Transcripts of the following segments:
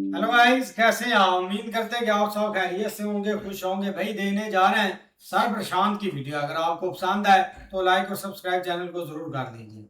Hello guys, कैसे हैं आप? उम्मीद करते हैं कि आप सब खैरियत से होंगे, खुश होंगे। भाई देखने जा रहे हैं सर प्रशांत की वीडियो। अगर आपको पसंद आए तो लाइक और सब्सक्राइब चैनल को जरूर कर दीजिए।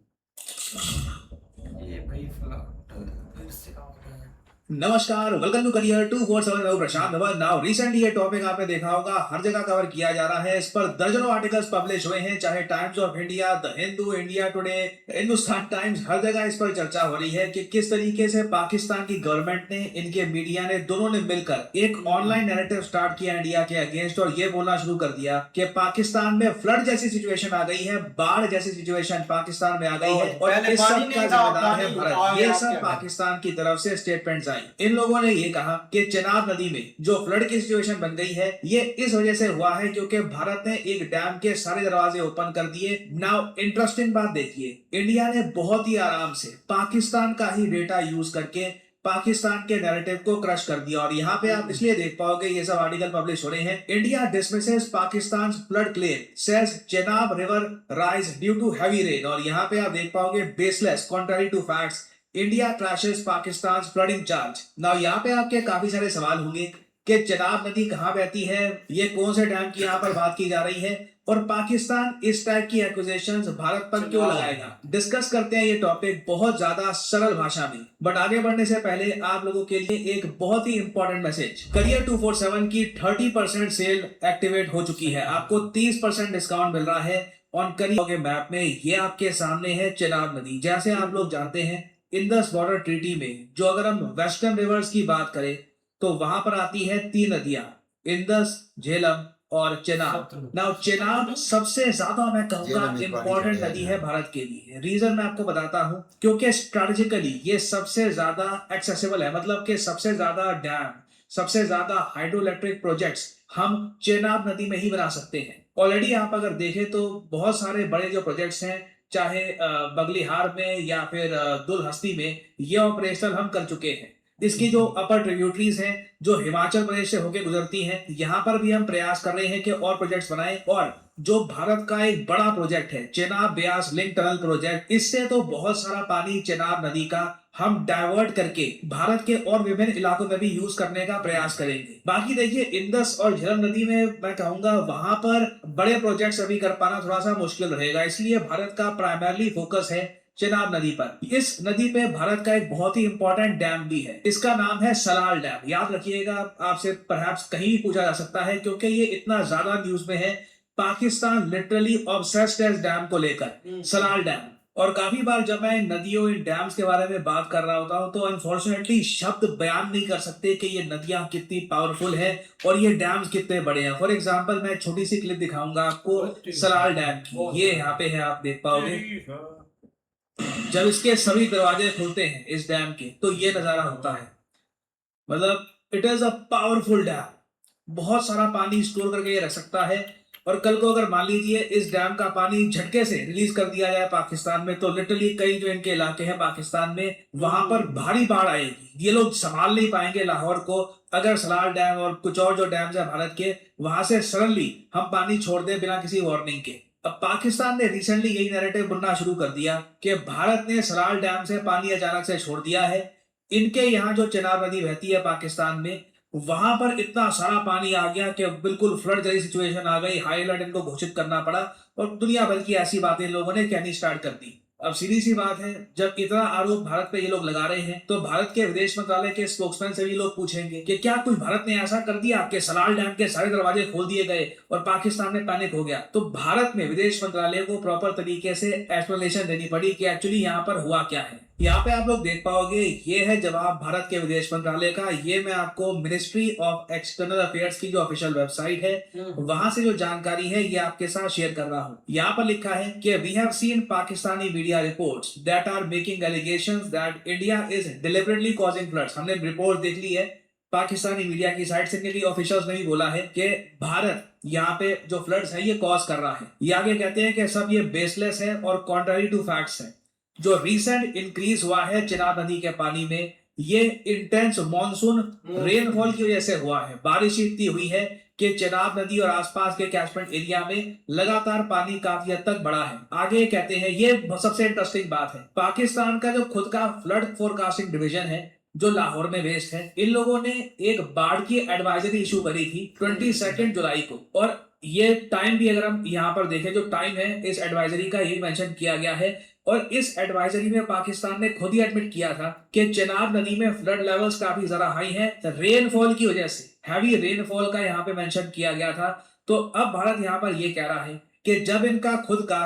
ये भाई फ्लड फिर से आ गया है। नमस्कार, वेलकम टू करियर 247। मैं प्रशांत धवन। नाउ रिसेंटली ये टॉपिक आपने देखा होगा, हर जगह कवर किया जा रहा है। इस पर दर्जनों आर्टिकल्स पब्लिश हुए हैं, चाहे Times of India, the Hindu, India Today, Hindustan Times, हर जगह इस पर चर्चा हो रही है कि किस तरीके से पाकिस्तान की गवर्नमेंट ने, इनके मीडिया ने, दोनों ने मिलकर एक ऑनलाइन नैरेटिव स्टार्ट किया इंडिया के अगेंस्ट और ये बोलना शुरू कर दिया कि पाकिस्तान में फ्लड जैसी सिचुएशन आ गई है, बाढ़ जैसी सिचुएशन पाकिस्तान में आ गई है और पहले इस पानी सब का नहीं था, जिम्मेदार है पानी भारत। आ ये गया सब आपके घर। पाकिस्तान की तरफ से स्टेटमेंट्स आई। इन लोगों ने ये कहा कि चिनाब नदी में जो फ्लड की सिचुएशन बन गई है, ये इस वजह से हुआ है क्योंकि भारत ने एक डैम के सारे दरवाजे ओपन कर दिए। नाउ इंटरेस्टिंग बात देखिए, इंडिया ने बहुत ही आराम से पाकिस्तान का ही डेटा यूज करके पाकिस्तान के नैरेटिव को क्रश कर दिया। और यहाँ पे आप इसलिए देख पाओगे, ये सब आर्टिकल पब्लिश हो रहे हैं। India dismisses Pakistan flood claim, says Chenab river rise due to heavy rain. और यहाँ पे आप देख पाओगे baseless, contrary to facts, India trashes Pakistan flooding charge. Now यहाँ पे आपके काफी सारे सवाल होंगे कि चेनाब नदी कहाँ बहती है, ये कौन से डैम की यहाँ पर बात की जा रही है और पाकिस्तान इस टाइप की एक्विजिशंस भारत पर क्यों लगाएगा। डिस्कस करते हैं ये टॉपिक बहुत ज्यादा सरल भाषा में। बट आगे बढ़ने से पहले आप लोगों के लिए एक बहुत ही इंपॉर्टेंट मैसेज। करियर 247 की 30% सेल एक्टिवेट हो चुकी है। आपको 30% डिस्काउंट मिल रहा है ऑन करियर के मैप में। ये आपके सामने है चेनाब नदी। जैसे आप लोग जानते हैं, इंडस वाटर ट्रीटी में जो अगर हम वेस्टर्न रिवर्स की बात करें तो वहां पर आती है 3 नदियां, इंडस, झेलम और चेनाब। नाउ चेनाब सबसे ज्यादा मैं कहूंगा इंपॉर्टेंट नदी है भारत के लिए। रीजन मैं आपको बताता हूं, क्योंकि स्ट्रेटेजिकली ये सबसे ज्यादा एक्सेसिबल है। मतलब कि सबसे ज्यादा डैम, सबसे ज्यादा हाइड्रो इलेक्ट्रिक प्रोजेक्ट्स हम चेनाब नदी में ही बना सकते हैं। ऑलरेडी आप अगर देखें तो बहुत सारे बड़े जो प्रोजेक्ट्स हैं, चाहे बगलिहार में या फिर दुलहस्ती में, ये ऑपरेशनल हम कर चुके हैं। इसकी जो अपर ट्रिब्यूटरीज हैं, जो हिमाचल प्रदेश से होकर गुजरती हैं, यहाँ पर भी हम प्रयास कर रहे हैं कि और प्रोजेक्ट्स बनाएं। और जो भारत का एक बड़ा प्रोजेक्ट है Chenab Beas link tunnel project, इससे तो बहुत सारा पानी चेनाब नदी का हम डाइवर्ट करके भारत के और विभिन्न इलाकों में भी यूज करने का प्रयास करेंगे। बाकी देखिए, इंडस और झेलम नदी में मैं कहूंगा वहां पर बड़े प्रोजेक्ट्स अभी कर पाना थोड़ा सा मुश्किल रहेगा, इसलिए भारत का प्राइमरली फोकस है चेनाब नदी पर। इस नदी पे भारत का एक बहुत ही इंपॉर्टेंट डैम भी है, इसका नाम है सलाल डैम। याद रखिएगा, आपसे परहैप्स कहीं भी पूछा जा सकता है क्योंकि ये इतना ज्यादा न्यूज में है। पाकिस्तान लिटरली ऑब्सेस्ड है इस डैम को लेकर, सलाल डैम। और काफी बार जब मैं नदियों, इन डैम्स के बारे में बात कर रहा होता हूं तो अनफॉर्चुनेटली शब्द बयान नहीं कर सकते कि ये नदियां कितनी पावरफुल है और ये डैम्स कितने बड़े हैं। फॉर एग्जांपल मैं छोटी सी क्लिप दिखाऊंगा आपको सलाल डैम की। ये यहाँ पे है, आप देख पाओगे। जब इसके सभी दरवाजे खुलते हैं इस डैम के तो ये नजारा होता है। मतलब it is a powerful dam, बहुत सारा पानी स्टोर करके ये रख सकता है। और कल को अगर मान लीजिए इस डैम का पानी झटके से रिलीज कर दिया जाए पाकिस्तान में, तो लिटरली कई जो इनके इलाके हैं पाकिस्तान में, वहां पर भारी बाढ़ आएगी। ये लोग संभाल नहीं पाएंगे लाहौर को अगर सलाल डैम और कुछ और जो डैम्स है भारत के, वहां से सडनली हम पानी छोड़ दें बिना किसी वार्निंग के। अब पाकिस्तान ने रिसेंटली यही नैरेटिव बुनना शुरू कर दिया कि भारत ने सलाल डैम से पानी अचानक से छोड़ दिया है। इनके यहाँ जो चेनाब नदी बहती है पाकिस्तान में, वहां पर इतना सारा पानी आ गया कि बिल्कुल फ्लड जैसी सिचुएशन आ गई। हाई अलर्ट इनको घोषित करना पड़ा और दुनिया भर की ऐसी बातें इन लोगों ने कहनी स्टार्ट कर दी। अब सीधी सी बात है, जब इतना आरोप भारत पे ये लोग लगा रहे हैं तो भारत के विदेश मंत्रालय के स्पोक्समैन से भी लोग पूछेंगे कि क्या कुछ भारत ने ऐसा कर दिया कि सलाल डैम के सारे दरवाजे खोल दिए गए और पाकिस्तान में पैनिक हो गया। तो भारत में विदेश मंत्रालय को प्रॉपर तरीके से एक्सप्लेनेशन देनी पड़ी कि एक्चुअली यहाँ पर हुआ क्या है। यहाँ पे आप लोग देख पाओगे, ये है जवाब भारत के विदेश मंत्रालय का। ये मैं आपको मिनिस्ट्री ऑफ एक्सटर्नल अफेयर्स की जो ऑफिशियल वेबसाइट है वहां से जो जानकारी है ये आपके साथ शेयर कर रहा हूँ। यहाँ पर लिखा है कि we have seen Pakistani media reports that are making allegations that India is deliberately causing floods. हमने रिपोर्ट देख ली है पाकिस्तानी मीडिया की साइड से, इनके ऑफिशियल्स ने भी बोला है कि भारत यहाँ पे जो फ्लड्स है ये कॉज कर रहा है। ये आगे कहते हैं कि सब ये बेसलेस है और कॉन्ट्ररी टू फैक्ट्स है। जो रिसेंट इंक्रीज हुआ है चिनाब नदी के पानी में, ये इंटेंस मॉनसून रेनफॉल की वजह से हुआ है। बारिश इतनी हुई है कि चिनाब नदी और आसपास के कैचमेंट एरिया में लगातार पानी काफी हद तक बढ़ा है। आगे कहते हैं, ये सबसे इंटरेस्टिंग बात है, पाकिस्तान का जो खुद का फ्लड फोरकास्टिंग डिवीजन है जो लाहौर में बेस्ड है, इन लोगों ने एक बाढ़ की एडवाइजरी इशू करी थी 22 जुलाई को। और ये टाइम भी अगर हम यहाँ पर देखें, जो टाइम है इस एडवाइजरी का ये मेंशन किया गया है। और इस एडवाइजरी में पाकिस्तान ने खुद ही एडमिट किया था कि चिनाब नदी में फ्लड लेवल्स काफी ज्यादा हाई हैं रेनफॉल की वजह से, हैवी रेनफॉल का यहाँ पे मेंशन किया गया था। तो अब भारत यहाँ पर ये कह रहा है कि जब इनका खुद का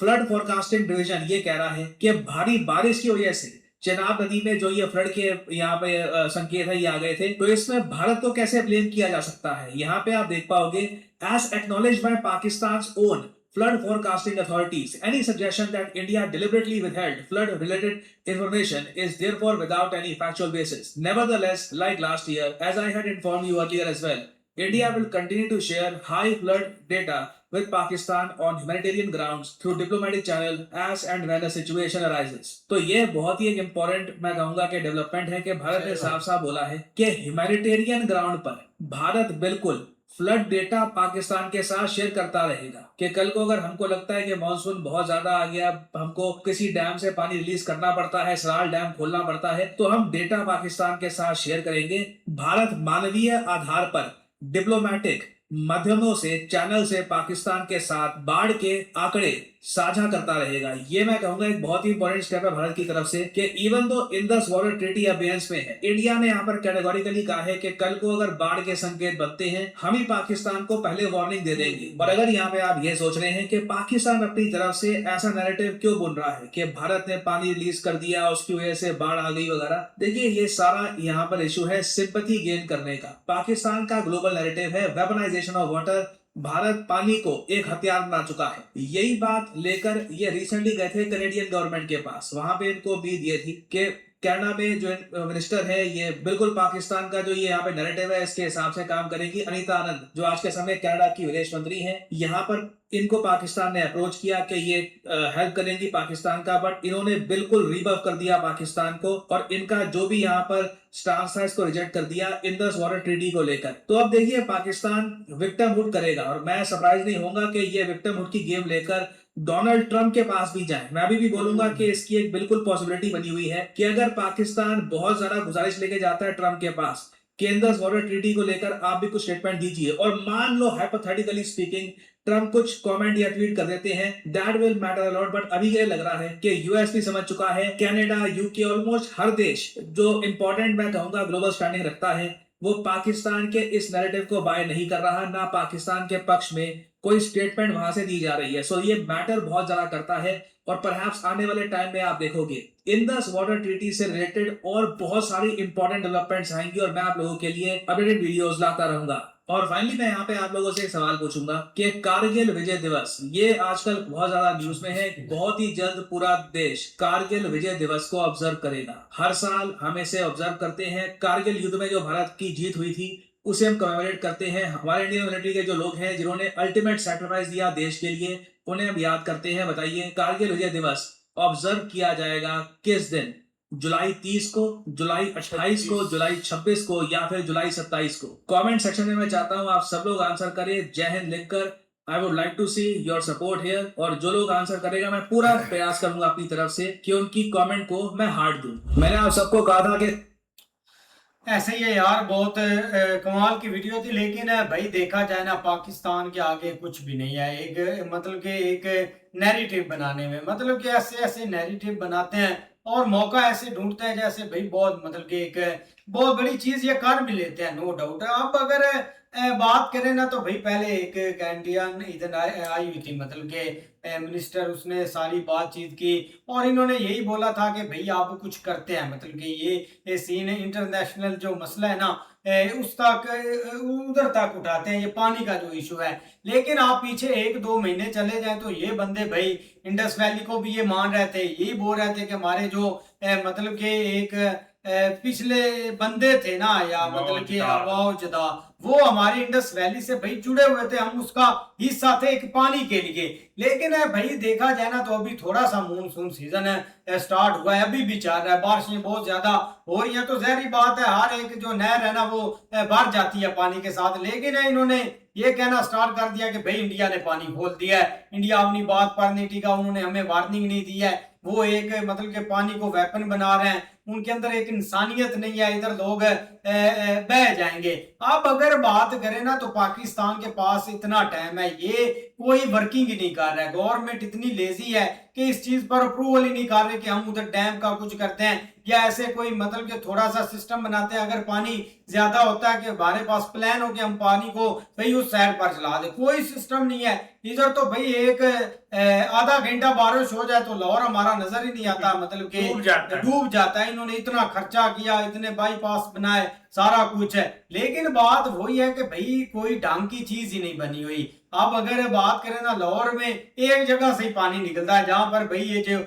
फ्लड फोरकास्टिंग डिवीजन ये कह रहा है कि भारी बारिश की वजह से चिनाब नदी में जो ये फ्लड के यहाँ पे संकेत है ये आ गए थे, तो इसमें भारत को कैसे ब्लेम किया जा सकता है। यहाँ पे आप देख पाओगे, as acknowledged by Pakistan's own flood forecasting authorities, any suggestion that India deliberately withheld flood related information is therefore without any factual basis. Nevertheless, like last year, as I had informed you earlier as well, India will continue to share high flood data with Pakistan on humanitarian grounds through diplomatic channel as and when a situation arises. तो ये बहुत ही एक important मैं कहूंगा कि development है कि भारत ने साफ साफ बोला है कि ह्यूमैनिटेरियन ग्राउंड पर भारत बिल्कुल फ्लड डेटा पाकिस्तान के साथ शेयर करता रहेगा। कि कल को अगर हमको लगता है कि मानसून बहुत ज्यादा आ गया, हमको किसी डैम से पानी रिलीज करना पड़ता है, सराल डैम खोलना पड़ता है, तो हम डेटा पाकिस्तान के साथ शेयर करेंगे। भारत मानवीय आधार पर डिप्लोमेटिक माध्यमों से, चैनल से पाकिस्तान के साथ बाढ़ के आंकड़े साझा करता रहेगा। ये मैं कहूंगा एक बहुत ही इंपॉर्टेंट स्टेप है भारत की तरफ से कि even though Indus water treaty abeyance में है, इंडिया ने यहाँ पर कैटेगोरिकली कहा है कि कल को अगर बाढ़ के संकेत बनते हैं, हम ही पाकिस्तान को पहले वार्निंग दे देंगे। और अगर यहाँ पे आप ये सोच रहे हैं कि पाकिस्तान अपनी तरफ से ऐसा नैरेटिव क्यों बुन रहा है कि भारत ने पानी रिलीज कर दिया, उसकी वजह से बाढ़ आ गई वगैरह, देखिए ये सारा यहाँ पर इशू है सिंपैथी गेन करने का। पाकिस्तान का ग्लोबल नैरेटिव है वेपनाइजेशन ऑफ वाटर, भारत पानी को एक हथियार बना चुका है। यही बात लेकर ये रिसेंटली गए थे कनेडियन गवर्नमेंट के पास, वहां पे इनको भी दिए थी कि कनाडा में जो मिनिस्टर है ये बिल्कुल पाकिस्तान का जो ये यहाँ पे नैरेटिव है इसके हिसाब से काम करेगी। अनीता आनंद जो आज के समय कनाडा की विदेश मंत्री है, यहाँ पर इनको पाकिस्तान ने अप्रोच किया कि ये हेल्प करेंगी पाकिस्तान का, बट इन्होंने बिल्कुल रिबफ कर दिया पाकिस्तान को और इनका जो भी यहाँ पर स्टांस था इसको रिजेक्ट कर दिया इंडस वाटर ट्रीटी को लेकर। तो अब देखिए पाकिस्तान विक्टिमहुड करेगा और मैं सरप्राइज नहीं होऊंगा कि ये विक्टिमहुड की गेम लेकर डोनाल्ड ट्रंप के पास भी जाए। मैं अभी भी बोलूंगा कि इसकी एक बिल्कुल पॉसिबिलिटी बनी हुई है कि अगर पाकिस्तान बहुत ज्यादा गुजारिश लेके जाता है ट्रंप के पास कि इंडस वाटर ट्रीटी को लेकर आप भी कुछ स्टेटमेंट दीजिए, और मान लो हाइपोथेटिकली स्पीकिंग ट्रंप कुछ कमेंट या ट्वीट कर देते हैं, that will matter a lot. But अभी ये लग रहा है कि यूएस भी समझ चुका है, कनाडा, यूके, ऑलमोस्ट हर देश जो इंपॉर्टेंट मैं कहूंगा ग्लोबल स्टैंडिंग रखता है वो पाकिस्तान के इस नैरेटिव को बाय नहीं कर रहा, ना पाकिस्तान के पक्ष में कोई स्टेटमेंट वहां से दी जा रही है। सो ये मैटर बहुत ज्यादा करता है और परहैप्स आने वाले टाइम में आप देखोगे इंडस वाटर ट्रीटी से रिलेटेड और बहुत सारी इंपॉर्टेंट डेवलपमेंट्स आएंगी और मैं आप लोगों के लिए अपडेटेड वीडियोस लाता रहूंगा। और फाइनली मैं यहाँ पे आप लोगों से एक सवाल पूछूंगा कि कारगिल विजय दिवस ये आजकल बहुत ज्यादा न्यूज में है, बहुत ही जल्द पूरा देश कारगिल विजय दिवस को ऑब्जर्व करेगा। हर साल हम इसे ऑब्जर्व करते हैं, कारगिल युद्ध में जो भारत की जीत हुई थी उसे हम कमेमोरेट करते हैं। हमारे इंडियन मिलिट्री के जो लोग हैं जिन्होंने अल्टीमेट सैक्रिफाइस दिया देश के लिए, उन्हें हम याद करते हैं। बताइए कारगिल विजय दिवस ऑब्जर्व किया जाएगा किस दिन? जुलाई 30 को, जुलाई 28 को, जुलाई 26 को या फिर जुलाई 27 को? कमेंट सेक्शन में मैं चाहता हूं आप सब लोग आंसर करें जय हिंद लिखकर। I would like to see your support here. और जो लोग आंसर करेगा मैं पूरा प्रयास करूंगा अपनी तरफ से कि उनकी कमेंट को मैं हार्ट दूं। मैंने आप सबको कहा था कि ऐसे ही है यार, बहुत कमाल की वीडियो थी, लेकिन भाई देखा जाए ना पाकिस्तान के आगे कुछ भी नहीं है। एक मतलब कि एक नैरेटिव बनाने में, मतलब कि ऐसे ऐसे नैरेटिव बनाते हैं और मौका ऐसे ढूंढते हैं जैसे भाई बहुत मतलब कि एक बहुत बड़ी चीज ये कर भी लेते हैं, नो डाउट। अब अगर बात करें ना तो भाई पहले एक कैनेडियन इधर आई हुई थी, मतलब कि मिनिस्टर, उसने सारी बातचीत की और इन्होंने यही बोला था कि भाई आप कुछ करते हैं, मतलब कि ये सीन इंटरनेशनल जो मसला है ना उस तक उधर तक उठाते हैं, ये पानी का जो इशू है। लेकिन आप पीछे 1-2 महीने चले जाएं तो ये बंदे भाई इंडस वैली को भी ये मान रहे थे, यही बोल रहे थे कि हमारे जो मतलब कि एक पिछले बंदे थे ना, या मतलब कि अवाजदा, वो हमारे इंडस वैली से भाई जुड़े हुए थे, हम उसका हिस्सा थे एक पानी के लिए। लेकिन भाई देखा जाए ना तो अभी थोड़ा सा मानसून सीजन है स्टार्ट हुआ है, अभी भी चल रहा है, बारिशें बहुत ज्यादा हो रही हैं, तो जहरी बात है हर एक जो नहर है ना वो भर जाती है पानी के साथ। लेकिन इन्होंने ये कहना स्टार्ट कर दिया कि भाई इंडिया ने पानी खोल दिया है, इंडिया अपनी बात पर नहीं टिका, उन्होंने हमें वार्निंग नहीं दी है, वो एक मतलब के पानी को वेपन बना रहे हैं। उनके अंदर एक इंसानियत नहीं है, इधर लोग बह जाएंगे। अब अगर बात करें ना तो पाकिस्तान के पास इतना टाइम है, ये कोई वर्किंग ही नहीं कर रहा है। गवर्नमेंट इतनी लेजी है कि इस चीज पर अप्रूवल ही नहीं कर रहे कि हम उधर डैम का कुछ करते हैं या ऐसे कोई मतलब कि थोड़ा सा सिस्टम बनाते हैं। अगर पानी ज्यादा होता है कि हमारे पास प्लान हो कि हम पानी को भाई उस साइड पर चला दे, कोई सिस्टम नहीं है इधर। तो भाई एक आधा घंटा बारिश हो जाए तो लाहौर हमारा नजर ही नहीं आता, मतलब कि डूब जाता है। इन्होंने इतना खर्चा किया, इतने बाईपास बनाए, सारा कुछ है, लेकिन बात वही है कि भाई कोई ढंग की चीज ही नहीं बनी हुई। अब अगर बात करें ना, लाहौर में एक जगह से ही पानी निकलता है जहां पर भाई ये जो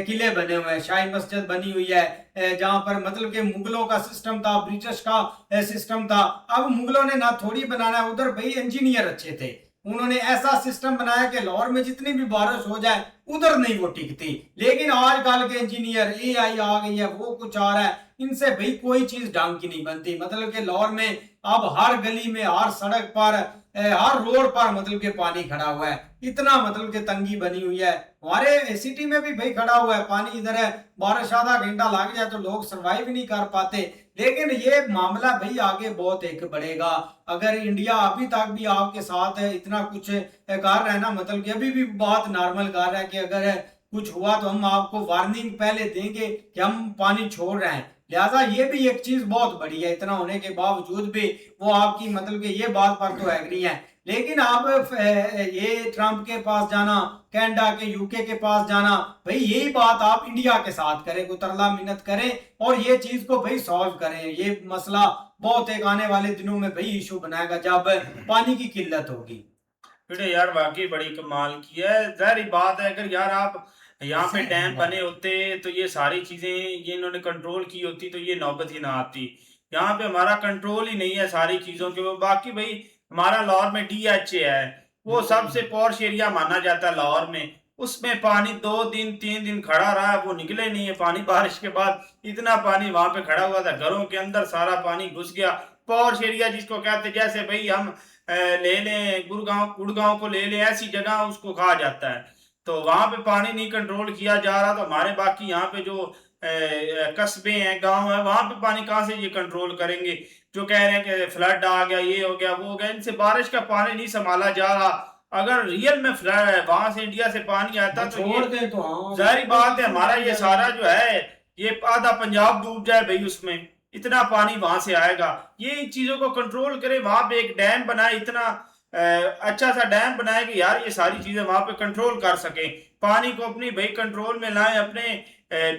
किले बने हुए हैं, शाही मस्जिद बनी हुई है, जहां पर मतलब कि मुगलों का सिस्टम था, ब्रिटिश का सिस्टम था। अब मुगलों ने ना थोड़ी बनाना है, उधर भाई इंजीनियर अच्छे थे, उन्होंने ऐसा सिस्टम बनाया कि लाहौर में जितनी भी बारिश हो जाए उधर नहीं वो टिकती। लेकिन आजकल के इंजीनियर, एआई आ गई है, वो कुछ आ रहा है, इनसे भाई कोई चीज ढंग की नहीं बनती। मतलब कि लाहौर में अब हर गली में, हर सड़क पर, हर रोड पर मतलब के पानी खड़ा हुआ है, इतना मतलब के तंगी बनी हुई है। हमारे सिटी में भी भाई खड़ा हुआ है पानी, इधर है बारिश आधा घंटा लग जाए तो लोग सरवाइव ही नहीं कर पाते। लेकिन ये मामला भाई आगे बहुत एक बढ़ेगा। अगर इंडिया अभी तक भी आपके साथ इतना कुछ कर रहा है ना, मतलब कि अभी भी बात नॉर्मल कर रहा है कि अगर कुछ हुआ तो हम आपको वार्निंग पहले देंगे कि हम पानी छोड़ रहे हैं। लिहाजा ये भी एक चीज बहुत बड़ी है, इतना होने के बावजूद भी वो आपकी मतलब कि ये बात पर तो एग्री है। लेकिन आप ये ट्रंप के पास जाना, कनाडा के, यूके के पास जाना, भाई यही बात आप इंडिया के साथ करें, कोई तरला मिन्नत करें और ये चीज को भाई सॉल्व करें। ये मसला बहुत एक आने वाले दिनों में भाई इशू बनाएगा जब पानी की किल्लत होगी। बेटे यार वाकई बड़ी कमाल की है। जाहिर बात है अगर यार आप यहाँ पे डैम बने होते तो ये सारी चीजें ये इन्होंने कंट्रोल की होती तो ये नौबत ही ना आती। यहाँ पे हमारा कंट्रोल ही नहीं है सारी चीजों के। बाकी भाई हमारा लाहौर में डीएचए है, वो सबसे पॉश एरिया माना जाता है लाहौर में। उसमें पानी 2 दिन 3 दिन खड़ा रहा, वो निकले नहीं है पानी। बारिश के बाद इतना पानी वहां पे खड़ा हुआ था, घरों के अंदर सारा पानी घुस गया। पॉश एरिया जिसको कहते, जैसे भाई हम ले लें गुड़गांव को ले लें, ऐसी जगह उसको कहा जाता है। तो वहां पे पानी नहीं कंट्रोल किया जा रहा, तो हमारे बाकी यहाँ पे जो कस्बे हैं, गांव है, वहां पे पानी कहाँ से ये कंट्रोल करेंगे। जो कह रहे हैं कि फ्लड आ गया, ये हो गया, वो हो गया, इनसे बारिश का पानी नहीं संभाला जा रहा। अगर रियल में फ्लड वहां से इंडिया से पानी आता तो ये तो जाहिर बात है हमारा ये सारा जो है ये आधा पंजाब डूब जाए भाई, उसमें इतना पानी वहां से आएगा। ये इन चीजों को कंट्रोल करे, वहां पे एक डैम बनाए, इतना अच्छा सा डैम बनाए कि यार ये सारी चीजें वहां पे कंट्रोल कर सके, पानी को अपनी भाई कंट्रोल में लाएं, अपने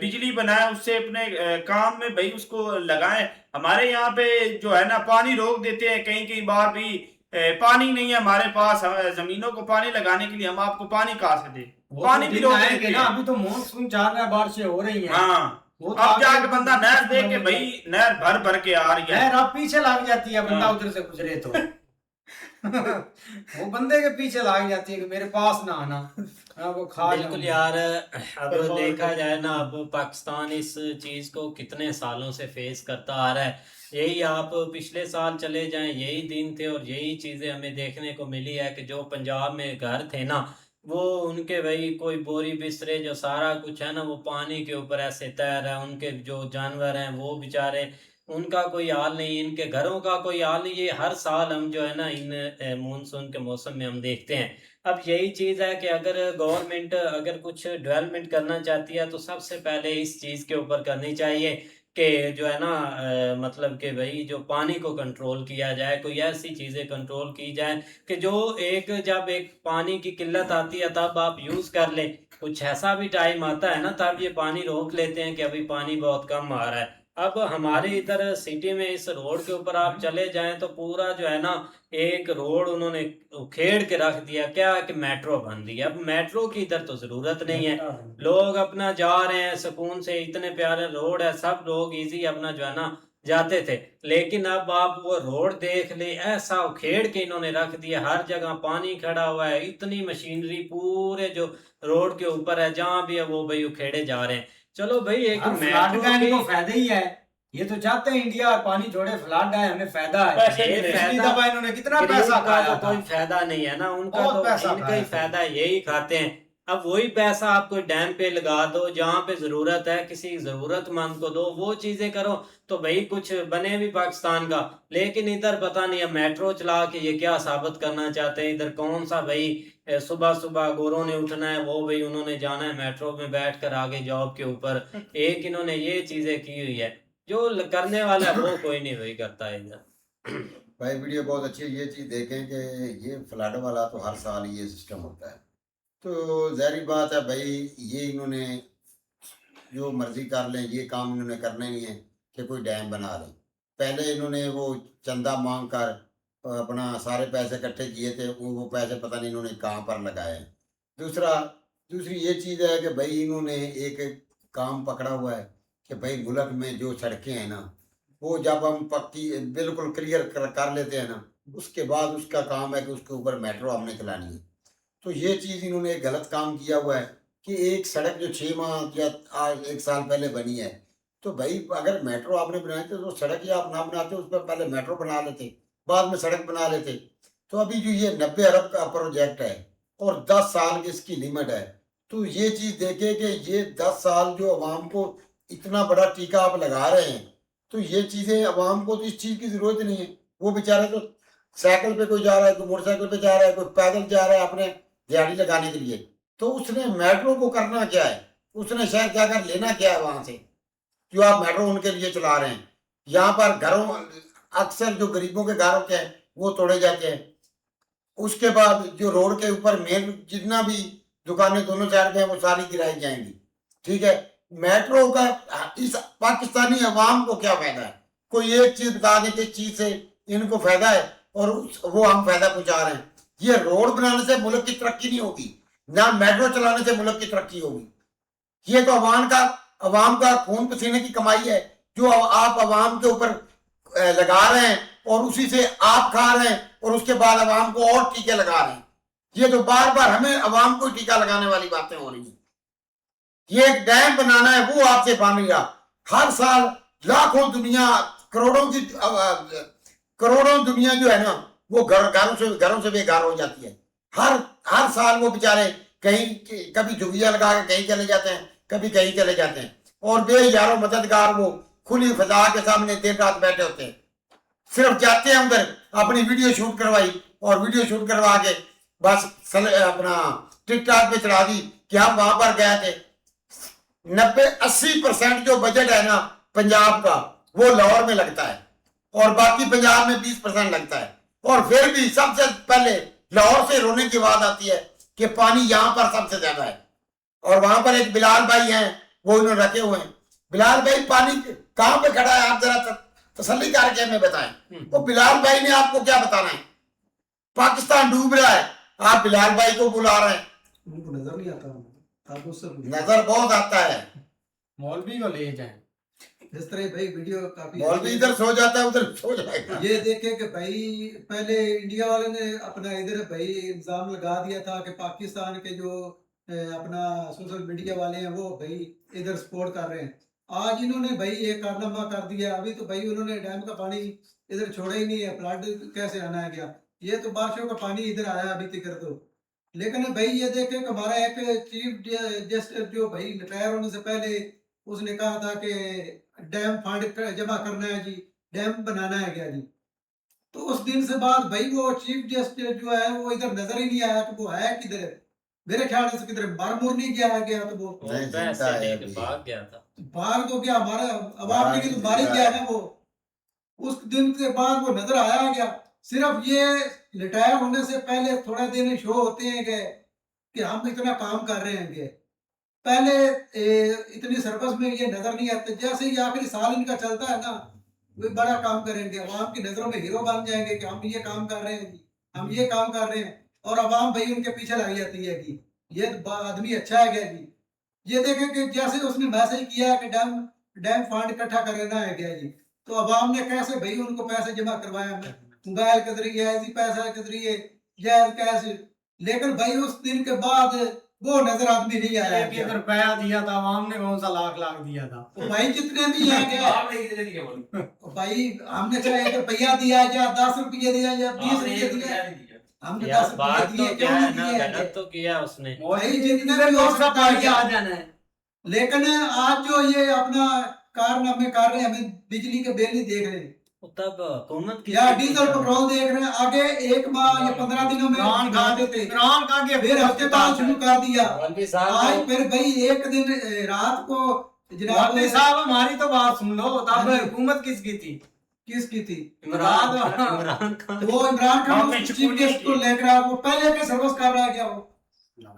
बिजली बनाए, उससे अपने काम में भाई उसको लगाएं। हमारे यहाँ पे जो है ना पानी रोक देते हैं, कहीं कहीं बार भी पानी नहीं है हमारे पास, जमीनों को पानी लगाने के लिए हम आपको पानी कहाँ से दे, पानी भी रोक देते हैं। अभी तो मॉनसून चल रहा है, बारिशें हो रही हैं। हाँ, वो अब जाके बंदा नहर देख के भाई नहर भर भर के आ रही है, नहर अब पीछे लग जाती है, बंदा उधर से गुजरे तो वो बंदे के पीछे लग जाती है कि मेरे पास ना आना, वो खा बिल्कुल यार। अब देखा जाए ना, अब पाकिस्तान इस चीज को कितने सालों से फेस करता आ रहा है। यही आप पिछले साल चले जाएं, यही दिन थे और यही चीजें हमें देखने को मिली है कि जो पंजाब में घर थे ना, वो उनके भाई कोई बोरी बिस्तरे जो सारा कुछ है ना वो पानी के ऊपर ऐसे तैर रहा है। उनके जो जानवर हैं वो बेचारे, उनका कोई हाल नहीं, इनके घरों का कोई हाल नहीं। ये हर साल हम जो है ना इन मानसून के मौसम में हम देखते हैं। अब यही चीज़ है कि अगर गवर्नमेंट अगर कुछ डेवलपमेंट करना चाहती है तो सबसे पहले इस चीज़ के ऊपर करनी चाहिए कि जो है ना मतलब कि भाई जो पानी को कंट्रोल किया जाए, कोई ऐसी चीज़ें कंट्रोल की जाए कि जो एक जब एक पानी की किल्लत आती है तब आप यूज़ कर लें। कुछ ऐसा भी टाइम आता है ना तब ये पानी रोक लेते हैं कि अभी पानी बहुत कम आ रहा है। अब हमारे इधर सिटी में इस रोड के ऊपर आप चले जाएं तो पूरा जो है ना एक रोड उन्होंने उखेड़ के रख दिया, क्या कि मेट्रो बन रही है। अब मेट्रो की इधर तो जरूरत नहीं है, लोग अपना जा रहे हैं सुकून से, इतने प्यारे रोड है, सब लोग इजी अपना जो है ना जाते थे। लेकिन अब आप वो रोड देख ले, ऐसा उखेड़ के इन्होंने रख दिया, हर जगह पानी खड़ा हुआ है, इतनी मशीनरी पूरे जो रोड के ऊपर है जहाँ भी है वो भाई उखेड़े जा रहे हैं। चलो भाई एक फ्लड का इनको फायदा ही है, ये तो चाहते हैं इंडिया पानी छोड़े, फ्लड आए, हमें फायदा है। पिछली दफा इन्होंने कितना पैसा खाया था, कोई फायदा नहीं है ना उनका, तो इनका ही फायदा यही खाते हैं। अब वही पैसा आप कोई डैम पे लगा दो, जहाँ पे ज़रूरत है किसी ज़रूरतमंद को दो, वो चीज़ें करो, तो भाई कुछ बने भी पाकिस्तान का। लेकिन इधर पता नहीं अब मेट्रो चला के ये क्या साबित करना चाहते हैं। इधर कौन सा भाई सुबह सुबह गोरों ने उठना है, वो भाई उन्होंने जाना है मेट्रो में बैठ कर आगे जॉब के ऊपर। एक इन्होंने ये चीज़ें की हुई है, जो करने वाला है वो कोई नहीं वही करता है इधर। भाई वीडियो बहुत अच्छी है। ये चीज़ देखें कि ये फ्लड वाला तो हर साल ये सिस्टम होता है, तो ज़ाहिर बात है भाई ये इन्होंने जो मर्जी कर लें, ये काम इन्होंने करना ही नहीं है कि कोई डैम बना लें। पहले इन्होंने वो चंदा मांग कर अपना सारे पैसे इकट्ठे किए थे, वो पैसे पता नहीं इन्होंने कहाँ पर लगाए हैं। दूसरी ये चीज़ है कि भाई इन्होंने एक काम पकड़ा हुआ है कि भाई मुल्क में जो सड़कें हैं ना, वो जब हम पक्की बिल्कुल क्लियर कर लेते हैं ना, उसके बाद उसका काम है कि उसके ऊपर मेट्रो हमने चलानी है। तो ये चीज़ इन्होंने एक गलत काम किया हुआ है कि एक सड़क जो 6 माह या 1 साल पहले बनी है, तो भाई अगर मेट्रो आपने बनाई तो सड़क ही आप ना बनाते, उस पर पहले मेट्रो बना लेते, बाद में सड़क बना लेते। तो अभी जो ये 90 अरब का प्रोजेक्ट है और 10 साल की इसकी लिमिट है, तो ये चीज़ देखे कि ये 10 साल जो अवाम को इतना बड़ा टीका आप लगा रहे हैं, तो ये चीज़ें अवाम को तो इस चीज़ की ज़रूरत नहीं है। वो बेचारे तो साइकिल पे कोई जा रहा है, कोई मोटरसाइकिल पे जा रहा है, कोई पैदल जा रहा है अपने दिहाड़ी लगाने के लिए। तो उसने मेट्रो को करना क्या है, उसने शायद क्या कर लेना क्या है वहाँ से, जो आप मेट्रो उनके लिए चला रहे हैं। यहाँ पर घरों अक्सर जो गरीबों के घर होते हैं वो तोड़े जाते हैं। उसके बाद जो रोड के ऊपर मेन जितना भी दुकानें दोनों साइड में वो सारी गिराई जाएंगी। ठीक है, मेट्रो का इस पाकिस्तानी अवाम को क्या फायदा है? कोई एक चीज बता दें कि चीज से इनको फायदा है और वो हम फायदा पहुंचा रहे हैं। ये रोड बनाने से मुल्क की तरक्की नहीं होगी, ना मेट्रो चलाने से मुल्क की तरक्की होगी। ये तो अवाम का खून पसीने की कमाई है जो आप अवाम के ऊपर लगा रहे हैं और उसी से आप खा रहे हैं और उसके बाद अवाम को और टीके लगा रहे हैं। ये तो बार बार हमें अवाम को टीका लगाने वाली बातें हो रही हैं। ये एक डैम बनाना है वो आपसे बन गया, हर साल लाखों दुनिया करोड़ों दुनिया जो है ना वो घरों से बेघर हो जाती है। हर साल वो बेचारे कहीं कभी झुग्गियां लगा के कहीं चले जाते हैं, कभी कहीं चले जाते हैं और बेहजारों मददगार वो खुली फजा के सामने दिन रात बैठे होते हैं। सिर्फ जाते हैं उधर, अपनी वीडियो शूट करवाई और वीडियो शूट करवा के बस अपना टिकटॉक पे चढ़ा दी कि हम वहां पर गए थे। 90-80% जो बजट है ना पंजाब का वो लाहौर में लगता है और बाकी पंजाब में 20% लगता है। और फिर भी सबसे पहले लाहौर से रोने की बात आती है कि पानी यहाँ पर सबसे ज्यादा है। और वहां पर एक बिलाल भाई हैं, वो इन्होंने रखे हुए हैं। बिलाल भाई पानी कहाँ पे खड़ा है आप जरा तसल्ली करके हमें बताएं। तो बिलाल भाई ने आपको क्या बताना है? पाकिस्तान डूब रहा है, आप बिलाल भाई को बुला रहे हैं। उनको नजर नहीं आता, आप उससे नजर बहुत आता है। मौलवी को ले जाए, जिस तरह भाई वीडियो काफी मौलवी इधर सो जाता है उधर सो जाएगा। ये देखे कि भाई पहले इंडिया वाले ने अपना इधर भाई इल्जाम लगा दिया था कि पाकिस्तान के जो अपना सोशल मीडिया वाले हैं वो भाई इधर सपोर्ट कर रहे हैं। आज इन्होंने भाई ये कारनामा कर दिया। अभी तो भाई उन्होंने डैम का पानी इधर छोड़ा ही नहीं है, फ्लड कैसे आना है क्या? ये तो बारिशों का पानी इधर आया अभी तक तो। लेकिन भाई ये देखे कि हमारा एक चीफ जस्टिस जो भाई रिटायर होने से पहले उसने कहा था कि डैम फंड जमा करना है जी, डैम बनाना है क्या जी। तो उस दिन से बाद भाई वो चीफ जस्टिस जो है वो इधर नजर ही नहीं आया। तो वो है किधर? मेरे ख्याल से किधर मर नहीं गया है क्या? तो वो भाग गया था। भाग तो क्या, हमारा अवाम ने तो मार ही गया ना वो। उस दिन के बाद वो नजर आया क्या? सिर्फ ये रिटायर होने से पहले थोड़ा दिन शो होते हैं कि हम इतना काम कर रहे हैं। पहले इतनी सर्विस में ये नजर नहीं आते। जैसे ही आखिरी साल इनका चलता है ना वे बड़ा काम करेंगे, अवाम की नजरों में हीरो बन जाएंगे कि हम ये काम कर रहे हैं जी, हम ये काम कर रहे हैं। और अवाम भाई उनके पीछे लग जाती है कि ये आदमी अच्छा है क्या जी। ये देखें कि जैसे उसने मैसेज किया कि डैम फंड इकट्ठा कर लेना है क्या जी, तो अवाम ने कैसे भाई उनको पैसे जमा करवाया, मोबाइल के जरिए, ऐसी पैसा के जरिए, जायज कैसे। लेकिन भाई उस दिन के बाद वो नजर आदमी नहीं आया। 1 रुपया दिया था आवाम ने, कौन सा लाख दिया था? भाई जितने भी है क्या भाई, हमने चाहे 1 रुपया दिया या 10 रुपये दिया या 20 रुपये दिया, हमने यार 10 बात दिए तो क्यों क्या है नहीं ना, दिए गलत तो किया उसने। भाई जितने भी हो सकता है आ जाना है। लेकिन आज जो ये अपना कारनामे कर रहे हैं, हमें बिजली के बिल नहीं देख रहे तब हुकूमत की या डीजल पेट्रोल देख रहे हैं, आगे एक माह या 15 दिनों में इमरान बढ़ाते थे, इमरान खान के फिर हफ्ते बाद शुरू कर दिया। मौलवी साहब आज को- फिर भाई एक दिन रात को जनाब मौलवी साहब हमारी तो बात सुन लो, तब हाँ जी। हुकूमत किसकी थी? किसकी थी? इमरान हाँ। इमरान खान वो इमरान खान मौलवी चीफ शकुनी गेस्ट को की। लेकर आया, वो पहले के सर्विस कर रहा है क्या वो?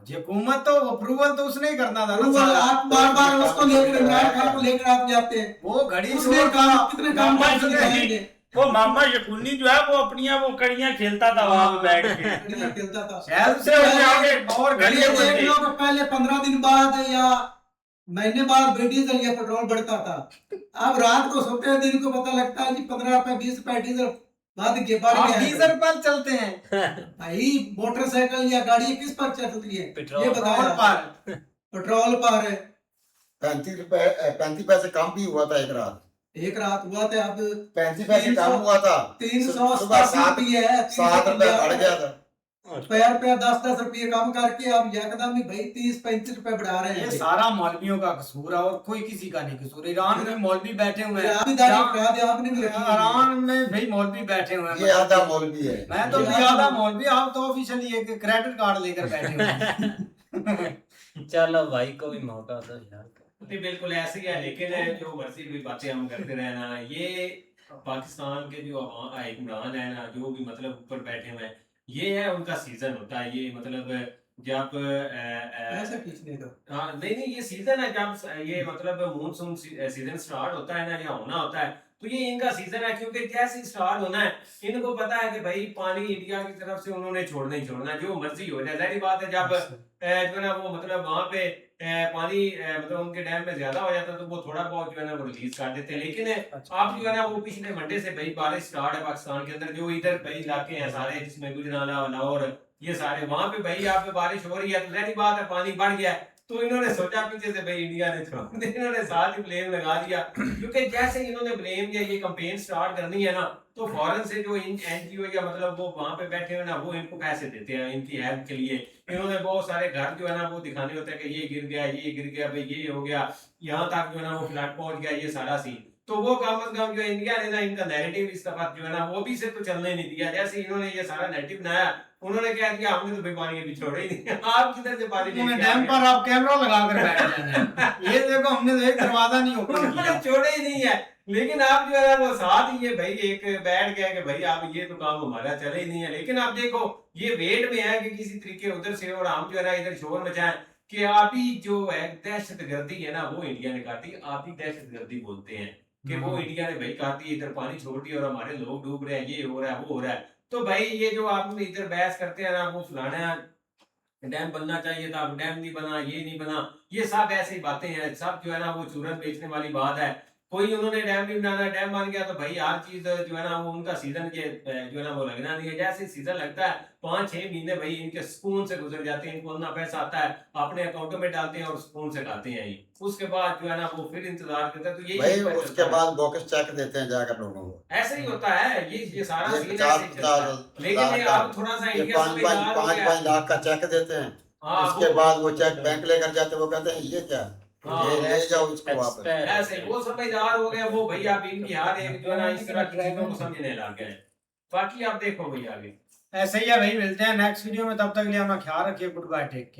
ये हुकूमत तो अप्रूवल तो उसने ही करना था ना वो सारा। आप बार बार उसको लेकर इमरान खान को लेकर आप जाते हैं, वो घड़ी उसने चोर काम का कितने काम मामा कर शकुनी। दिए, वो मामा शकुनी जो है वो अपनी वो कड़ियां खेलता था वहां पे बैठ के। बढ़िया खेलता था। शायद उससे उससे आगे और घड़ी ये घड़ियां देख बनती। लो कि पहले 15 दिन बाद या महीने बाद डीजल या पेट्रोल बढ़ता था, अब रात को सोते दिन को पता लगता है जी 15 रुपए 20 रुपए डीजल बाद के बढ़ आप गया है। डीजल पर चलते हैं, भाई मोटरसाइकिल या गाड़ी किस पर चलती है पेट्रोल ये पेट्रोल बताया पर। पेट्रोल पर 35 पैसे कम भी हुआ था एक रात। एक रात हुआ था, अब 35 पैसे 300 कम हुआ था। 387 सुबह 7 रुपये है, 7 रुपए बढ़ गया था। रुपया 10 रुपये कम करके अब यकदम ही भाई 30-35 रुपए बढ़ा रहे ये हैं। सारा मौलवियों का कसूर है और कोई किसी का नहीं कसूर। ईरान में मौलवी बैठे हुए हैं, आप भी दाढ़ी करा दे, आपने भी रखी है। ईरान में भाई मौलवी बैठे हुए हैं। ये आधा मौलवी है। मैं तो भी आधा मौलवी, आप तो ऑफिशियली एक क्रेडिट कार्ड लेकर बैठे हुए हैं। चलो भाई को भी मौका दो यार। नहीं बिल्कुल ऐसे ही है, लेकिन जो मर्जी कोई बातें हम करते रहे ना, ये पाकिस्तान के जो हुक्मरान है ना, जो भी मतलब ऊपर बैठे हुए हैं, ये है उनका सीजन होता है। ये मतलब जब ऐसा खींचने दो। हाँ नहीं ये सीजन है, जब ये मतलब मानसून सीजन स्टार्ट होता है ना या होना होता है, तो ये इनका सीजन है। क्योंकि जैसे स्टार्ट होना है, इनको पता है कि भाई पानी इंडिया की तरफ से उन्होंने छोड़ना ही छोड़ना, जो मर्जी हो जाए। जाहिर बात है जब जो है ना वो मतलब वहां पे पानी मतलब उनके डैम में ज्यादा हो जाता है, तो वो थोड़ा बहुत जो है ना वो रिलीज कर देते हैं। लेकिन आप जो है ना वो पिछले मंडे से भाई बारिश स्टार्ट है पाकिस्तान के अंदर, जो इधर भाई इलाके हैं सारे, जिसमें गुजरात लाहौर ये सारे, वहां पे भाई यहाँ पे बारिश हो रही है, तो जाहिर बात है पानी बढ़ गया है। तो इन्होंने सोचा पीछे से भाई इंडिया ने छोड़ दिया, इन्होंने साथ ही ब्लेम लगा दिया। क्योंकि जैसे इन्होंने ब्लेम या ये कंपेन स्टार्ट करनी है ना, तो फौरन से जो एनजीओ या मतलब वो वहां पे बैठे हुए ना, वो इनको पैसे देते हैं इनकी हेल्प के लिए। इन्होंने बहुत सारे घर जो है ना वो दिखाने होते हैं कि ये गिर गया, ये गिर गया, भाई ये हो गया, यहाँ तक जो है ना वो फ्लड पहुंच गया, ये सारा सीन। तो वो कम से कम जो इंडिया ने ना इनका नैरेटिव इस तरफ जो है ना वो भी से तो चलने नहीं दिया। जैसे इन्होंने ये सारा नैरेटिव बनाया, उन्होंने क्या किया, हमने तो भाई पानी अभी छोड़ा ही नहीं। आप किधर से पानी उन्होंने लेके आ डैम गए? पर आप कैमरा लगा कर बैठ जाना है। ये देखो हमने तो एक दरवाजा नहीं ओपन उन्होंने किया। छोड़े ही नहीं है। लेकिन आप जो है वो साथ ही ये भाई एक बैठ गया कि भाई आप ये तो काम हमारा चले ही नहीं है। लेकिन आप देखो ये वेट में है कि किसी तरीके उधर से, और हम जो है ना इधर शोर मचाएं कि आप ही जो है दहशतगर्दी है ना वो इंडिया ने काटी, आप ही दहशतगर्दी बोलते हैं कि वो इंडिया ने भाई काटी, इधर पानी छोड़ दिया और हमारे लोग डूब रहे हैं, ये हो रहा है वो हो रहा है। तो भाई ये जो आप इधर बहस करते हैं ना, वो फलाना डैम बनना चाहिए था, डैम नहीं बना, ये नहीं बना, ये सब ऐसी बातें हैं, सब जो है ना वो चूरन बेचने वाली बात है। कोई उन्होंने डैम नहीं बनाना, डैम बन गया तो भाई हर चीज जो है ना वो उनका सीजन के जो है ना वो लगना नहीं है। जैसे सीजन लगता है 5-6 महीने भाई इनके सुकून से गुजर जाते हैं, इनको ना पैसा आता है अपने अकाउंटों में डालते हैं और सुकून से खाते हैं ये। उसके बाद जो है ना वो फिर इंतजार करते हैं। तो यही भाई चलता उसके है। बाद बोकस चेक देते हैं जाकर लोगों को। ऐसे ही होता है ये सारा ये सीन 50 ऐसे ही चलता है। 50 लेकिन ये लाख आप थोड़ा सा ये इंडिया से बेजार हो गया। 5 लाख का चेक देते हैं। हाँ, उसके वो- बाद वो चेक बैंक लेकर जाते हैं, वो कहते हैं ये क्या, हाँ, ये ले जाओ इसको वापस। ऐसे वो समझदार हो गए वो भैया, आप इनकी हर एक जो है ना इस तरह की चीजों को समझने लग गए। बाकी आप देखो भैया आगे ऐसे ही है भाई, मिलते हैं नेक्स्ट वीडियो में, तब तक के लिए अपना ख्याल रखिए। Goodbye, take care.